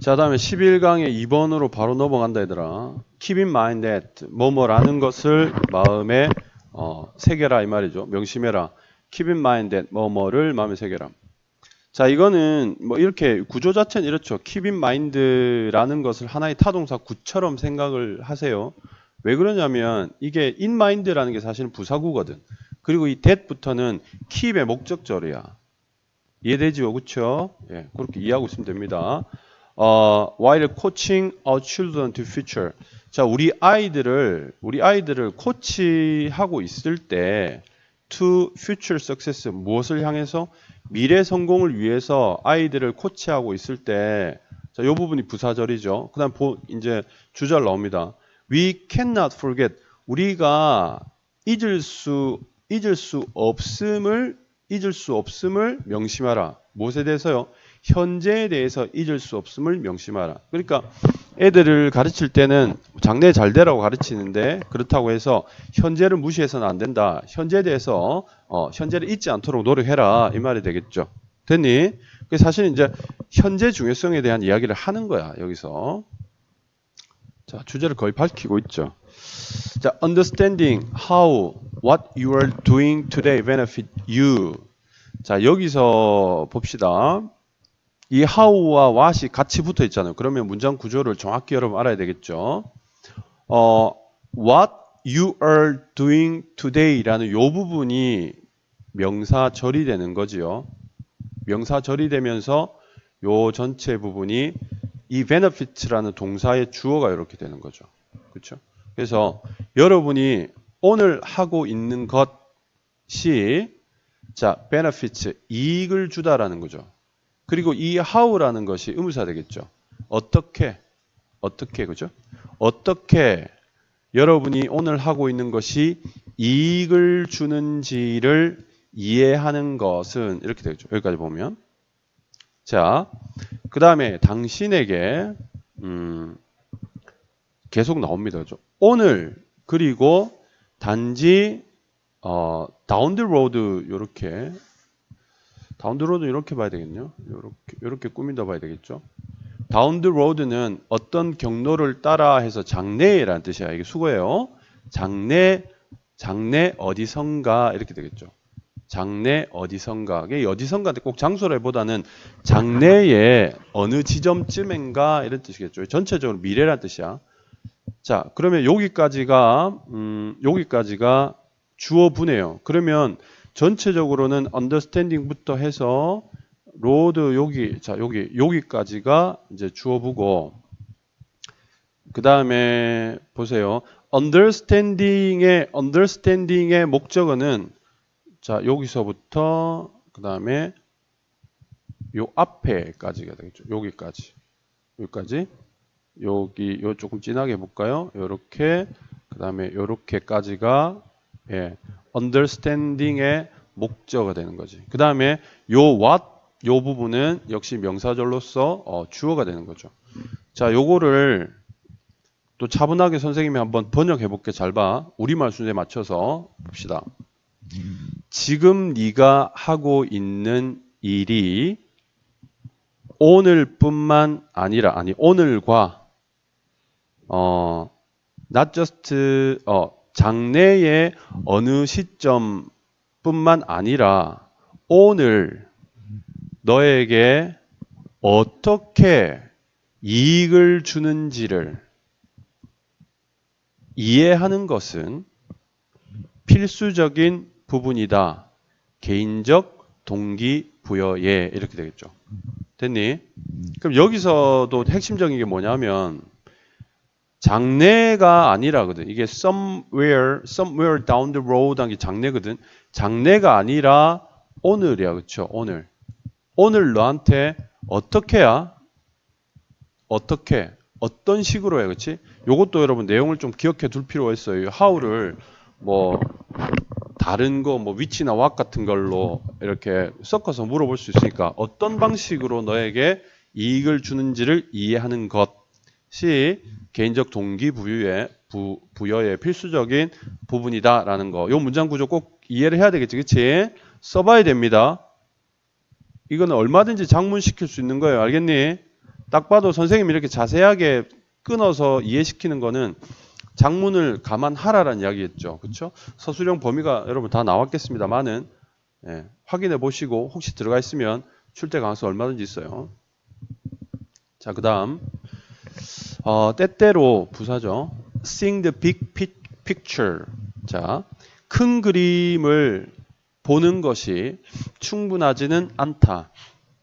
자, 다음에 11강의 2번으로 바로 넘어간다 얘들아. Keep in mind that 뭐뭐라는 것을 마음에 새겨라 이 말이죠. 명심해라. Keep in mind that 뭐뭐를 마음에 새겨라. 자, 이거는 뭐 이렇게 구조 자체는 이렇죠. Keep in mind라는 것을 하나의 타동사 구처럼 생각을 하세요. 왜 그러냐면 이게 in mind라는 게 사실은 부사구거든. 그리고 이 that부터는 keep의 목적절이야. 이해되죠? 그렇죠? 예, 그렇게 이해하고 있으면 됩니다. while coaching our children to future. 자, 우리 아이들을 코치하고 있을 때 to future success 무엇을 향해서 미래 성공을 위해서 아이들을 코치하고 있을 때 자, 이 부분이 부사절이죠. 그다음 이제 주절 나옵니다. We cannot forget. 우리가 잊을 수 없음을 명심하라. 무엇에 대해서요? 현재에 대해서 잊을 수 없음을 명심하라. 그러니까 애들을 가르칠 때는 장래 잘 되라고 가르치는데 그렇다고 해서 현재를 무시해서는 안 된다. 현재에 대해서 현재를 잊지 않도록 노력해라. 이 말이 되겠죠. 됐니? 사실 이제 현재 중요성에 대한 이야기를 하는 거야. 여기서. 자, 주제를 거의 밝히고 있죠. 자, understanding how what you are doing today benefit you. 자, 여기서 봅시다. 이 how와 what이 같이 붙어 있잖아요. 그러면 문장 구조를 정확히 여러분 알아야 되겠죠. What you are doing today라는 요 부분이 명사절이 되는 거지요. 명사절이 되면서 요 전체 부분이 이 benefit라는 동사의 주어가 이렇게 되는 거죠. 그렇죠? 그래서 여러분이 오늘 하고 있는 것이 자, benefits, 이익을 주다라는 거죠. 그리고 이 how라는 것이 의무사 되겠죠. 어떻게, 그죠? 어떻게 여러분이 오늘 하고 있는 것이 이익을 주는지를 이해하는 것은 이렇게 되겠죠. 여기까지 보면. 자, 그 다음에 당신에게 계속 나옵니다. 그죠? 오늘 그리고 단지 down the road 요렇게 down the road 이렇게 봐야 되겠네요. 요렇게 꾸민다 봐야 되겠죠. down the road는 어떤 경로를 따라 해서 장래라는 뜻이야. 이게 수거예요. 장래 어디선가 이렇게 되겠죠. 장래 어디선가. 이게 어디선가인데 꼭 장소라기보다는 장래의 어느 지점쯤인가 이런 뜻이겠죠. 전체적으로 미래라는 뜻이야. 자, 그러면 여기까지가 주어분이에요. 그러면 전체적으로는 understanding부터 해서 road 여기까지가 이제 주어부고 그 다음에 보세요. understanding의 목적어는 자, 여기서부터 그 다음에 요 앞에까지가 되겠죠. 여기까지 요 조금 진하게 볼까요? 요렇게 그 다음에 요렇게까지가 예, understanding의 목적어가 되는 거지. 그 다음에 요 what 요 부분은 역시 명사절로서 주어가 되는 거죠. 자, 요거를 또 차분하게 선생님이 한번 번역해 볼게. 잘 봐. 우리말 순서에 맞춰서 봅시다. 지금 네가 하고 있는 일이 오늘뿐만 아니라 오늘과 not just 장래의 어느 시점뿐만 아니라 오늘 너에게 어떻게 이익을 주는지를 이해하는 것은 필수적인 부분이다. 개인적 동기부여에 이렇게 되겠죠. 됐니? 그럼 여기서도 핵심적인 게 뭐냐면 장래가 아니라거든. 이게 somewhere down the road 한 게 장래거든. 장래가 아니라 오늘이야. 그렇죠? 오늘 너한테 어떻게야? 어떤 식으로 해. 그렇지? 요것도 여러분 내용을 좀 기억해 둘 필요가 있어요. how를 뭐 다른 거 뭐 위치나 what 같은 걸로 이렇게 섞어서 물어볼 수 있으니까 어떤 방식으로 너에게 이익을 주는지를 이해하는 것이 개인적 동기부여의 필수적인 부분이다라는 거. 요 문장 구조 꼭 이해를 해야 되겠지. 그치? 써봐야 됩니다. 이거는 얼마든지 장문시킬 수 있는 거예요. 알겠니? 딱 봐도 선생님이 이렇게 자세하게 끊어서 이해시키는 거는 작문을 감안하라라는 이야기겠죠. 그렇죠? 서술형 범위가 여러분 다 나왔겠습니다만은 예, 확인해 보시고 혹시 들어가 있으면 출제 가능성 얼마든지 있어요. 자, 그다음 때때로 부사죠. Seeing the big picture. 자, 큰 그림을 보는 것이 충분하지는 않다.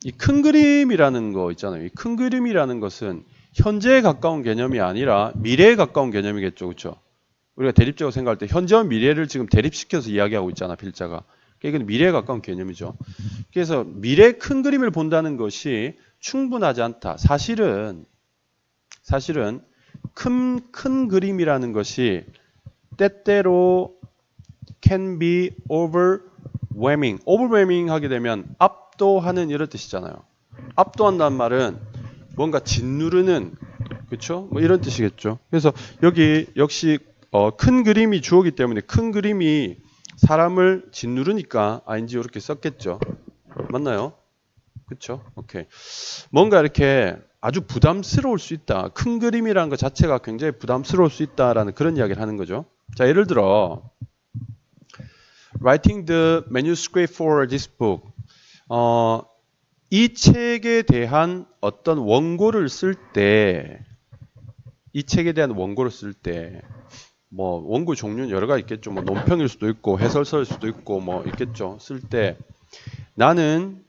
이 큰 그림이라는 거 있잖아요. 이 큰 그림이라는 것은 현재에 가까운 개념이 아니라 미래에 가까운 개념이겠죠. 그렇죠? 우리가 대립적으로 생각할 때 현재와 미래를 지금 대립시켜서 이야기하고 있잖아, 필자가. 이건 미래에 가까운 개념이죠. 그래서 미래 큰 그림을 본다는 것이 충분하지 않다. 사실은 큰 그림이라는 것이 때때로 can be overwhelming. overwhelming 하게 되면 압도하는 이런 뜻이잖아요. 압도한다는 말은 뭔가 짓누르는, 그렇죠? 뭐 이런 뜻이겠죠. 그래서 여기 역시 큰 그림이 주어기 때문에 큰 그림이 사람을 짓누르니까 ing 이렇게 썼겠죠. 맞나요? 그렇죠? 오케이. 뭔가 이렇게 아주 부담스러울 수 있다. 큰 그림이라는 것 자체가 굉장히 부담스러울 수 있다라는 그런 이야기를 하는 거죠. 자, 예를 들어 Writing the manuscript for this book. 이 책에 대한 어떤 원고를 쓸 때, 이 책에 대한 원고를 쓸 때, 뭐 원고 종류는 여러 가지 있겠죠. 뭐 논평일 수도 있고 해설서일 수도 있고 뭐 있겠죠. 쓸 때 나는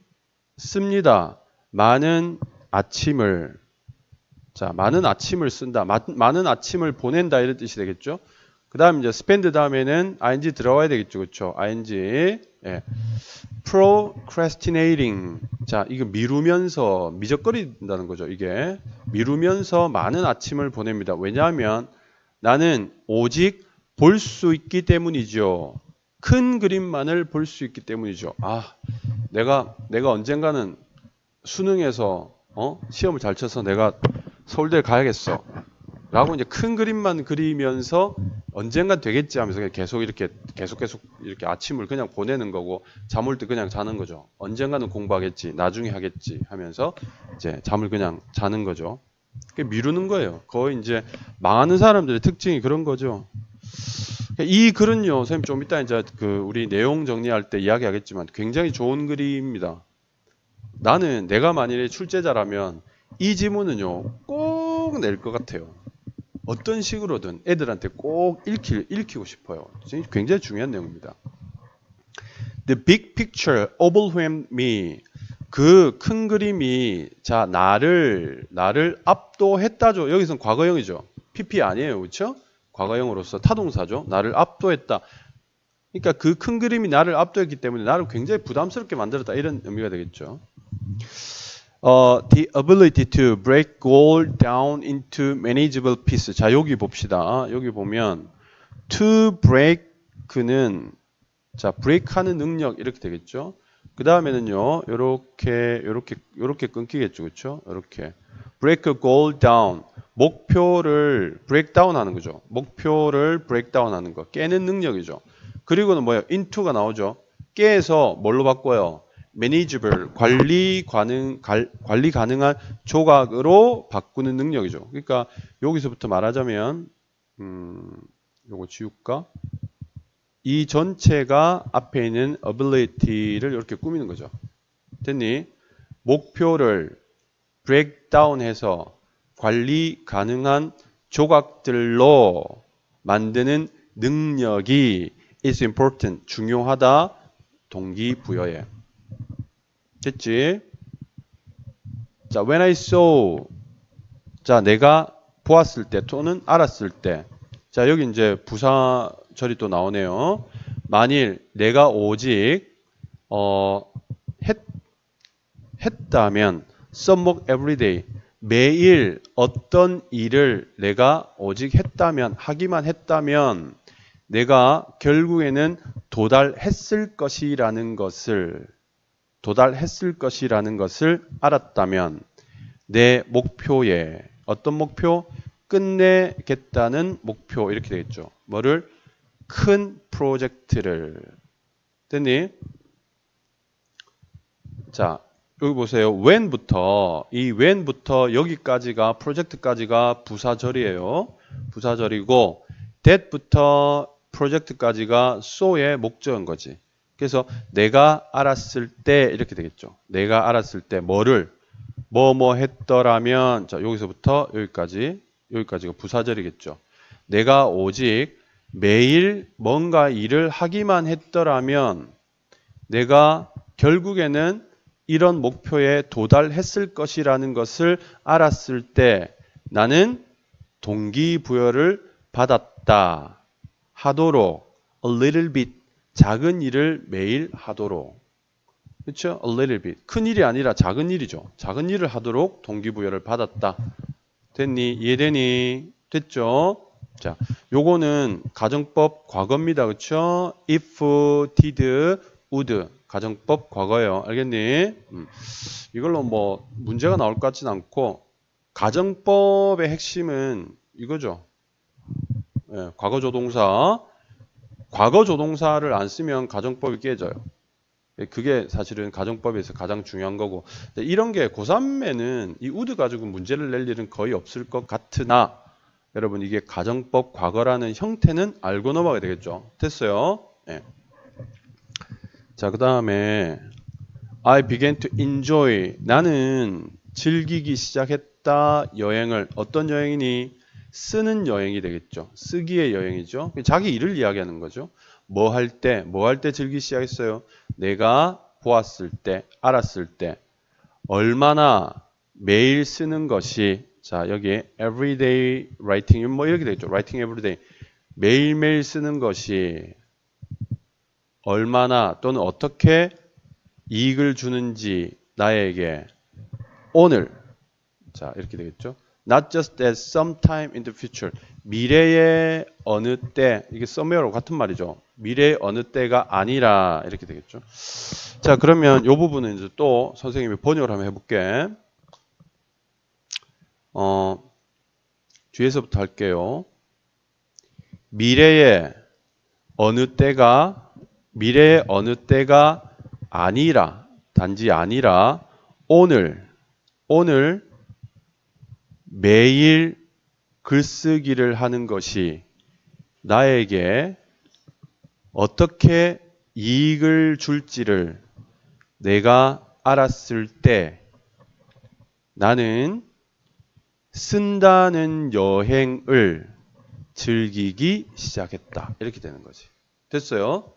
씁니다. 많은 아침을, 자, 많은 아침을 쓴다. 많은 아침을 보낸다 이런 뜻이 되겠죠. 그 다음 이제 spend 다음에는 ing 들어와야 되겠죠. 그렇죠? ing. 예. procrastinating. 자, 이거 미루면서 미적거린다는 거죠. 이게 미루면서 많은 아침을 보냅니다. 왜냐하면 나는 오직 볼 수 있기 때문이죠. 큰 그림만을 볼 수 있기 때문이죠. 아, 내가 언젠가는 수능에서 시험을 잘 쳐서 내가 서울대를 가야겠어. 라고 이제 큰 그림만 그리면서 언젠간 되겠지 하면서 계속 이렇게 아침을 그냥 보내는 거고 잠 올 때 그냥 자는 거죠. 언젠가는 공부하겠지, 나중에 하겠지 하면서 이제 잠을 그냥 자는 거죠. 미루는 거예요. 거의 이제 망하는 사람들의 특징이 그런 거죠. 이 글은요, 선생님 좀 이따 이제 우리 내용 정리할 때 이야기하겠지만 굉장히 좋은 글입니다. 나는 내가 만일에 출제자라면 이 지문은요 꼭 낼 것 같아요. 어떤 식으로든 애들한테 꼭 읽히고 싶어요. 굉장히 중요한 내용입니다. The big picture overwhelmed me. 그 큰 그림이 자 나를 압도했다죠. 여기서는 과거형이죠. PP 아니에요. 그렇죠? 과거형으로서 타동사죠. 나를 압도했다. 그러니까 그 큰 그림이 나를 압도했기 때문에 나를 굉장히 부담스럽게 만들었다. 이런 의미가 되겠죠. The ability to break goal down into manageable pieces. 자, 여기 봅시다. 여기 보면 to break는 자, break하는 능력 이렇게 되겠죠. 그 다음에는요, 요렇게 끊기겠죠, 그렇죠? 요렇게 break a goal down. 목표를 break down 하는 거죠. 목표를 break down 하는 거. 깨는 능력이죠. 그리고는 뭐예요? into가 나오죠. 깨서 뭘로 바꿔요? manageable, 관리 가능한 조각으로 바꾸는 능력이죠. 그러니까 여기서부터 말하자면 요거 지울까? 이 전체가 앞에 있는 ability를 이렇게 꾸미는 거죠. 됐니? 목표를 break down 해서 관리 가능한 조각들로 만드는 능력이 is important, 중요하다, 동기부여에. 됐지? 자, when I saw. 자, 내가 보았을 때 또는 알았을 때. 자, 여기 이제 부사절이 또 나오네요. 만일 내가 오직 했다면 some every day. 매일 어떤 일을 내가 오직 했다면, 하기만 했다면 내가 결국에는 도달했을 것이라는 것을 알았다면 내 목표에 어떤 목표? 끝내겠다는 목표 이렇게 되겠죠. 뭐를? 큰 프로젝트를. 됐니? 자, 여기 보세요. when부터 이 when부터 여기까지가 프로젝트까지가 부사절이에요. 부사절이고 that부터 프로젝트까지가 so의 목적인 거지. 그래서 내가 알았을 때 이렇게 되겠죠. 내가 알았을 때 뭐를 뭐뭐 했더라면 자 여기서부터 여기까지가 부사절이겠죠. 내가 오직 매일 뭔가 일을 하기만 했더라면 내가 결국에는 이런 목표에 도달했을 것이라는 것을 알았을 때 나는 동기부여를 받았다. 하도록 a little bit 작은 일을 매일 하도록 그렇죠? a little bit 큰 일이 아니라 작은 일이죠. 작은 일을 하도록 동기부여를 받았다. 됐니? 이해되니? 됐죠? 자, 요거는 가정법 과거입니다. 그렇죠? if, did, would 가정법 과거예요. 알겠니? 이걸로 뭐 문제가 나올 것 같지는 않고 가정법의 핵심은 이거죠. 예, 과거조동사. 과거조동사를 안 쓰면 가정법이 깨져요. 그게 사실은 가정법에서 가장 중요한 거고 이런 게 고3에는 이 would 가지고 문제를 낼 일은 거의 없을 것 같으나 여러분 이게 가정법 과거라는 형태는 알고 넘어가야 되겠죠. 됐어요? 예. 자, 그 다음에 I began to enjoy 나는 즐기기 시작했다 여행을 어떤 여행이니? 쓰는 여행이 되겠죠. 쓰기의 여행이죠. 자기 일을 이야기하는 거죠. 뭐 할 때 즐기기 시작했어요? 내가 보았을 때, 알았을 때 얼마나 매일 쓰는 것이 자 여기 everyday writing 뭐 이렇게 되겠죠. writing everyday 매일매일 쓰는 것이 얼마나 또는 어떻게 이익을 주는지 나에게 오늘 자 이렇게 되겠죠. Not just at some time in the future 미래의 어느 때 이게 somewhere로 같은 말이죠. 미래의 어느 때가 아니라 이렇게 되겠죠. 자 그러면 이 부분은 이제 또 선생님이 번역을 한번 해볼게. 뒤에서부터 할게요. 미래의 어느 때가 아니라 단지 아니라 오늘 매일 글쓰기를 하는 것이 나에게 어떻게 이익을 줄지를 내가 알았을 때 나는 쓴다는 여행을 즐기기 시작했다. 이렇게 되는 거지. 됐어요?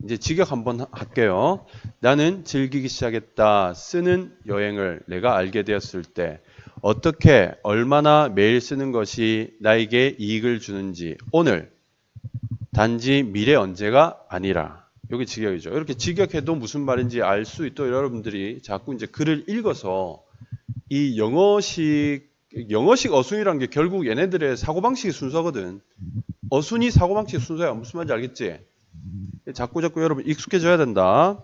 이제 직역 한번 할게요. 나는 즐기기 시작했다. 쓰는 여행을 내가 알게 되었을 때 어떻게 얼마나 매일 쓰는 것이 나에게 이익을 주는지 오늘 단지 미래 언제가 아니라 여기 직역이죠. 이렇게 직역해도 무슨 말인지 알 수 있도록 여러분들이 자꾸 이제 글을 읽어서 이 영어식 어순이란 게 결국 얘네들의 사고방식의 순서거든. 어순이 사고방식의 순서야. 무슨 말인지 알겠지? 자꾸 여러분 익숙해져야 된다.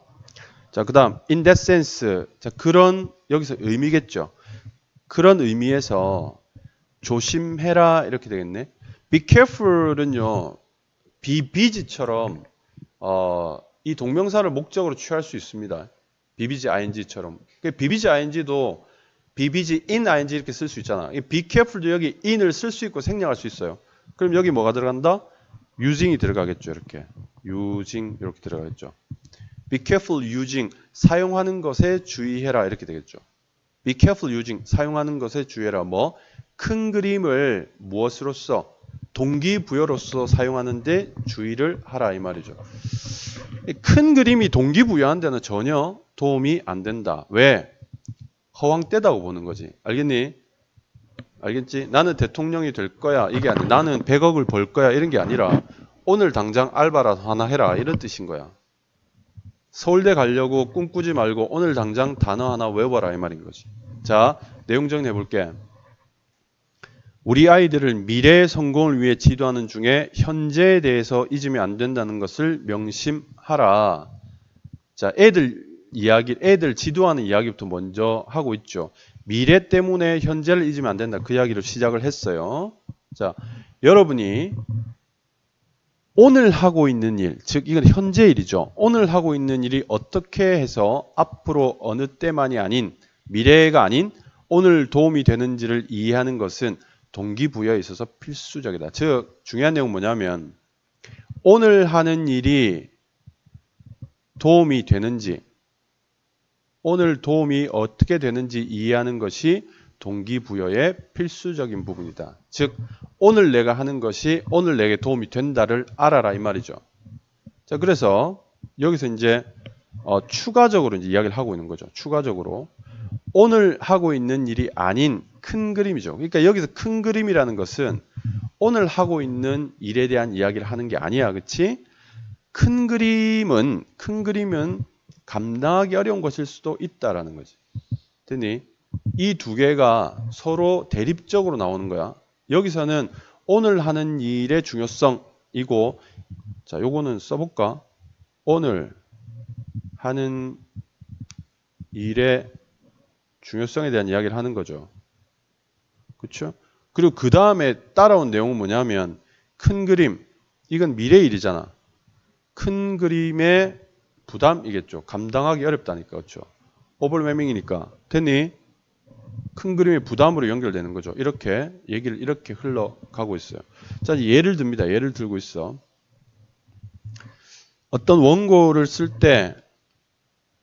자, 그 다음 in that sense 자 그런 여기서 의미겠죠. 그런 의미에서 조심해라 이렇게 되겠네. be careful은요. be busy처럼 이 동명사를 목적으로 취할 수 있습니다. be busy ing처럼. be busy ing도 be busy in ing 이렇게 쓸 수 있잖아. be careful도 여기 in을 쓸 수 있고 생략할 수 있어요. 그럼 여기 뭐가 들어간다? using이 들어가겠죠. 이렇게 using 이렇게 들어가겠죠. be careful using 사용하는 것에 주의해라 이렇게 되겠죠. be careful using 사용하는 것에 주의해라. 뭐 큰 그림을 무엇으로써 동기부여로서 사용하는데 주의를 하라 이 말이죠. 큰 그림이 동기부여하는 데는 전혀 도움이 안 된다. 왜? 허황되다고 보는 거지. 알겠니? 알겠지? 나는 대통령이 될 거야. 이게 아니라 나는 100억을 벌 거야. 이런 게 아니라 오늘 당장 알바라도 하나 해라. 이런 뜻인 거야. 서울대 가려고 꿈꾸지 말고 오늘 당장 단어 하나 외워라. 이 말인 거지. 자, 내용 정리해 볼게. 우리 아이들을 미래의 성공을 위해 지도하는 중에 현재에 대해서 잊으면 안 된다는 것을 명심하라. 자, 애들 지도하는 이야기부터 먼저 하고 있죠. 미래 때문에 현재를 잊으면 안 된다. 그 이야기로 시작을 했어요. 자, 여러분이 오늘 하고 있는 일, 즉 이건 현재 일이죠. 오늘 하고 있는 일이 어떻게 해서 앞으로 어느 때만이 아닌 미래가 아닌 오늘 도움이 되는지를 이해하는 것은 동기부여에 있어서 필수적이다. 즉 중요한 내용은 뭐냐면 오늘 하는 일이 도움이 되는지 오늘 도움이 어떻게 되는지 이해하는 것이 동기부여의 필수적인 부분이다. 즉 오늘 내가 하는 것이 오늘 내게 도움이 된다를 알아라 이 말이죠. 자, 그래서 여기서 이제 추가적으로 이제 이야기를 하고 있는 거죠. 추가적으로 오늘 하고 있는 일이 아닌 큰 그림이죠. 그러니까 여기서 큰 그림이라는 것은 오늘 하고 있는 일에 대한 이야기를 하는 게 아니야, 그렇지? 큰 그림은 감당하기 어려운 것일 수도 있다라는 거지. 됐니? 이 두 개가 서로 대립적으로 나오는 거야. 여기서는 오늘 하는 일의 중요성이고, 자, 요거는 써볼까? 오늘 하는 일의 중요성에 대한 이야기를 하는 거죠. 그렇죠? 그리고 그 다음에 따라온 내용은 뭐냐면 큰 그림, 이건 미래 일이잖아. 큰 그림의 부담이겠죠. 감당하기 어렵다니까. 그렇죠? 오버웨밍이니까. 됐니? 큰 그림의 부담으로 연결되는 거죠. 이렇게 얘기를 이렇게 흘러가고 있어요. 자, 예를 듭니다. 예를 들고 있어. 어떤 원고를 쓸 때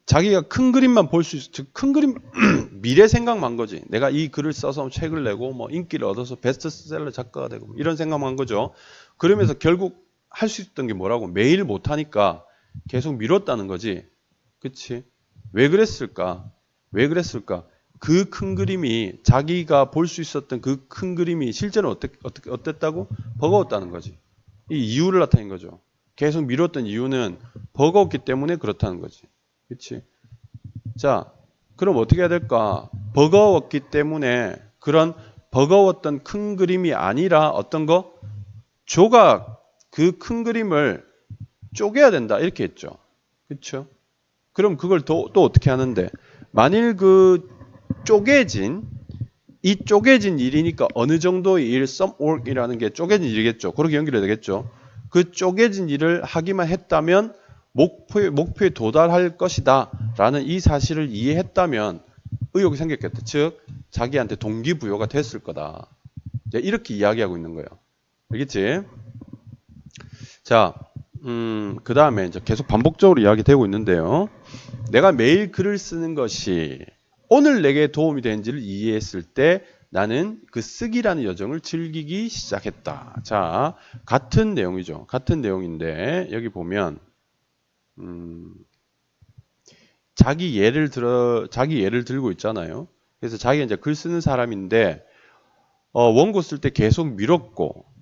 자기가 큰 그림만 볼 수 있어. 즉, 큰 그림, 미래 생각만 한 거지. 내가 이 글을 써서 책을 내고, 뭐, 인기를 얻어서 베스트셀러 작가가 되고, 이런 생각만 한 거죠. 그러면서 결국 할 수 있던 게 뭐라고? 매일 못하니까 계속 미뤘다는 거지. 그치? 왜 그랬을까? 왜 그랬을까? 그 큰 그림이, 자기가 볼 수 있었던 그 큰 그림이 실제로 어땠다고? 버거웠다는 거지. 이 이유를 나타낸 거죠. 계속 미뤘던 이유는 버거웠기 때문에 그렇다는 거지. 그치? 자, 그럼 어떻게 해야 될까? 버거웠기 때문에 그런 버거웠던 큰 그림이 아니라 어떤 거? 조각, 그 큰 그림을 쪼개야 된다. 이렇게 했죠. 그쵸? 그럼 그걸 또 어떻게 하는데? 만일 이 쪼개진 일이니까 어느 정도의 일, some work이라는 게 쪼개진 일이겠죠. 그렇게 연결해야 되겠죠. 그 쪼개진 일을 하기만 했다면 목표에 도달할 것이다 라는 이 사실을 이해했다면 의욕이 생겼겠다. 즉 자기한테 동기부여가 됐을 거다. 이렇게 이야기하고 있는 거예요. 알겠지? 자, 그 다음에 이제 계속 반복적으로 이야기되고 있는데요. 내가 매일 글을 쓰는 것이 오늘 내게 도움이 되는지를 이해했을 때 나는 그 쓰기라는 여정을 즐기기 시작했다. 자, 같은 내용이죠. 같은 내용인데 여기 보면 자기 예를 들고 있잖아요. 그래서 자기가 이제 글 쓰는 사람인데 원고 쓸 때 계속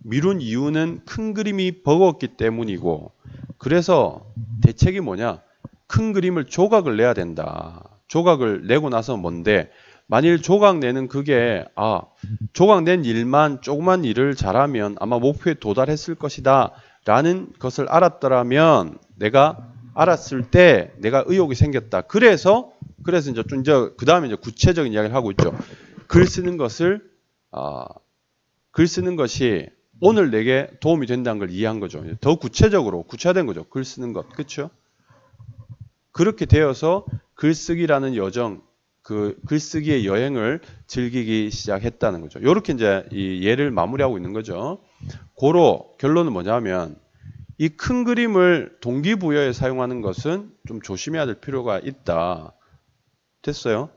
미룬 이유는 큰 그림이 버거웠기 때문이고, 그래서 대책이 뭐냐? 큰 그림을 조각을 내야 된다. 조각을 내고 나서 뭔데? 만일 조각 내는 그게 조각 낸 일만 조그만 일을 잘하면 아마 목표에 도달했을 것이다 라는 것을 알았더라면, 내가 알았을 때 내가 의욕이 생겼다. 그래서 이제 그 다음에 이제 구체적인 이야기를 하고 있죠. 글 쓰는 것이 오늘 내게 도움이 된다는 걸 이해한 거죠. 더 구체화된 거죠. 글 쓰는 것. 그렇죠? 그렇게 되어서 글쓰기라는 여정, 그 글쓰기의 여행을 즐기기 시작했다는 거죠. 이렇게 이제 이 예를 마무리하고 있는 거죠. 고로 결론은 뭐냐면 이 큰 그림을 동기부여에 사용하는 것은 좀 조심해야 될 필요가 있다. 됐어요?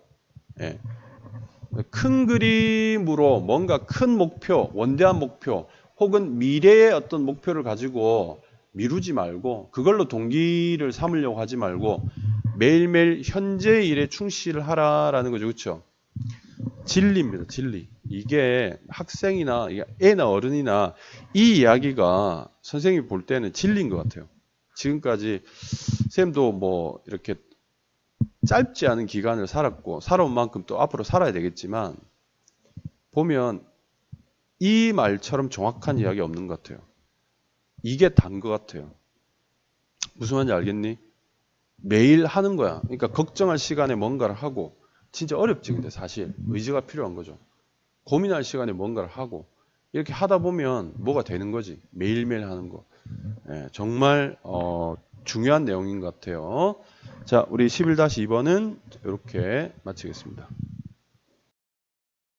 예. 큰 그림으로 뭔가 큰 목표, 원대한 목표, 혹은 미래의 어떤 목표를 가지고 미루지 말고 그걸로 동기를 삼으려고 하지 말고 매일매일 현재 일에 충실을 하라라는 거죠. 그렇죠? 진리입니다. 진리. 이게 학생이나 애나 어른이나 이 이야기가 선생님이 볼 때는 진리인 것 같아요. 지금까지 쌤도 뭐 이렇게 짧지 않은 기간을 살아온 만큼 또 앞으로 살아야 되겠지만 보면 이 말처럼 정확한 이야기 없는 것 같아요. 이게 단 것 같아요. 무슨 말인지 알겠니? 매일 하는 거야. 그러니까 걱정할 시간에 뭔가를 하고 진짜 어렵지. 근데 사실 의지가 필요한 거죠. 고민할 시간에 뭔가를 하고 이렇게 하다 보면 뭐가 되는 거지. 매일매일 하는 거. 예, 정말 중요한 내용인 것 같아요. 자, 우리 11-2번은 이렇게 마치겠습니다.